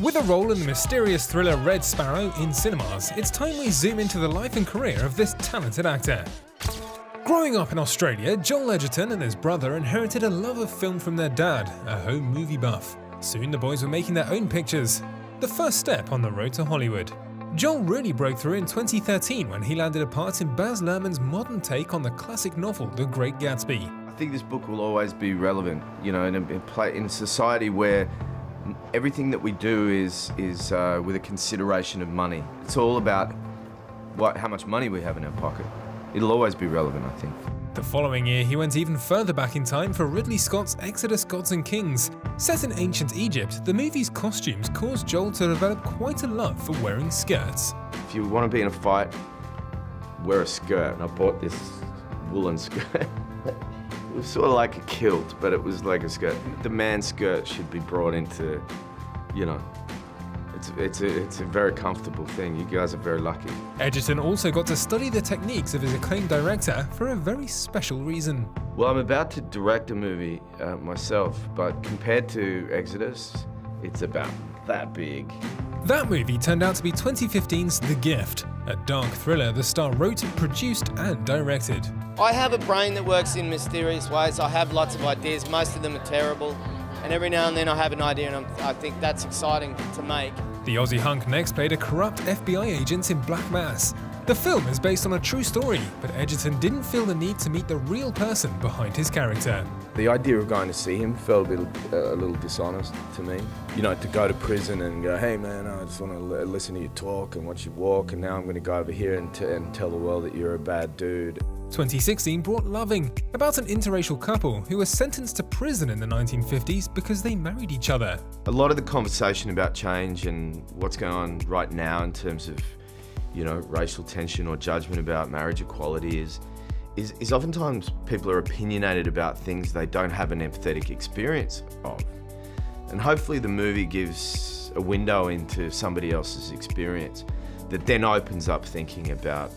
With a role in the mysterious thriller Red Sparrow in cinemas, it's time we zoom into the life and career of this talented actor. Growing up in Australia, Joel Edgerton and his brother inherited a love of film from their dad, a home movie buff. Soon the boys were making their own pictures, the first step on the road to Hollywood. Joel really broke through in 2013 when he landed a part in Baz Luhrmann's modern take on the classic novel The Great Gatsby. I think this book will always be relevant, you know, in a society where everything that we do is with a consideration of money. It's all about how much money we have in our pocket. It'll always be relevant, I think. The following year, he went even further back in time for Ridley Scott's Exodus: Gods and Kings. Set in ancient Egypt, the movie's costumes caused Joel to develop quite a love for wearing skirts. If you want to be in a fight, wear a skirt. And I bought this woolen skirt. It was sort of like a kilt, but it was like a skirt. The man's skirt should be brought into, you know, it's a very comfortable thing. You guys are very lucky. Edgerton also got to study the techniques of his acclaimed director for a very special reason. Well, I'm about to direct a movie myself, but compared to Exodus, it's about that big. That movie turned out to be 2015's The Gift, a dark thriller the star wrote, produced and directed. I have a brain that works in mysterious ways. I have lots of ideas, most of them are terrible, and every now and then I have an idea and I think that's exciting to make. The Aussie hunk next played a corrupt FBI agent in Black Mass. The film is based on a true story, but Edgerton didn't feel the need to meet the real person behind his character. The idea of going to see him felt a little dishonest to me. You know, to go to prison and go, hey man, I just want to listen to you talk and watch you walk, and now I'm going to go over here and tell the world that you're a bad dude. 2016 brought Loving, about an interracial couple who were sentenced to prison in the 1950s because they married each other. A lot of the conversation about change and what's going on right now in terms of, you know, racial tension or judgment about marriage equality is oftentimes people are opinionated about things they don't have an empathetic experience of. And hopefully the movie gives a window into somebody else's experience that then opens up thinking about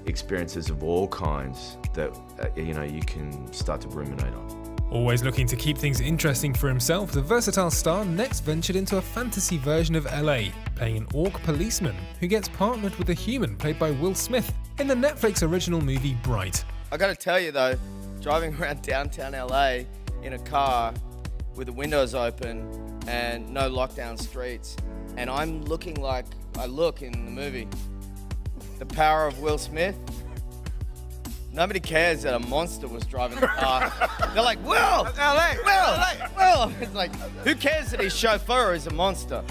experiences of all kinds that you know, you can start to ruminate on. Always looking to keep things interesting for himself, the versatile star next ventured into a fantasy version of LA, playing an orc policeman who gets partnered with a human played by Will Smith in the Netflix original movie Bright. I gotta tell you though, driving around downtown LA in a car with the windows open and no lockdown streets, and I'm looking like I look in the movie. The power of Will Smith. Nobody cares that a monster was driving the car. They're like, Will! Will! It's like, who cares that his chauffeur is a monster?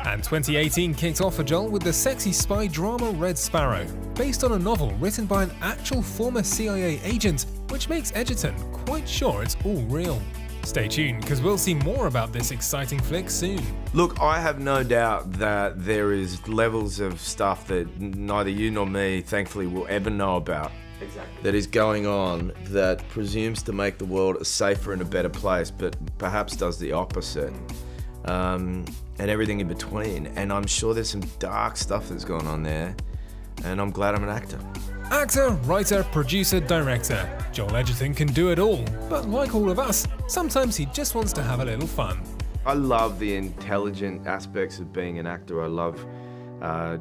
And 2018 kicked off for Joel with the sexy spy drama Red Sparrow, based on a novel written by an actual former CIA agent, which makes Edgerton quite sure it's all real. Stay tuned, because we'll see more about this exciting flick soon. Look, I have no doubt that there is levels of stuff that neither you nor me, thankfully, will ever know about. Exactly. That is going on that presumes to make the world a safer and a better place, but perhaps does the opposite. And everything in between. And I'm sure there's some dark stuff that's going on there, and I'm glad I'm an actor. Actor, writer, producer, director. Joel Edgerton can do it all, but like all of us, sometimes he just wants to have a little fun. I love the intelligent aspects of being an actor. I love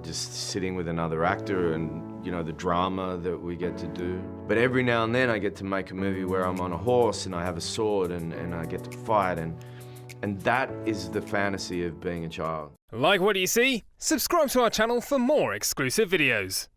just sitting with another actor and, you know, the drama that we get to do. But every now and then I get to make a movie where I'm on a horse and I have a sword and I get to fight, and that is the fantasy of being a child. Like what you see? Subscribe to our channel for more exclusive videos.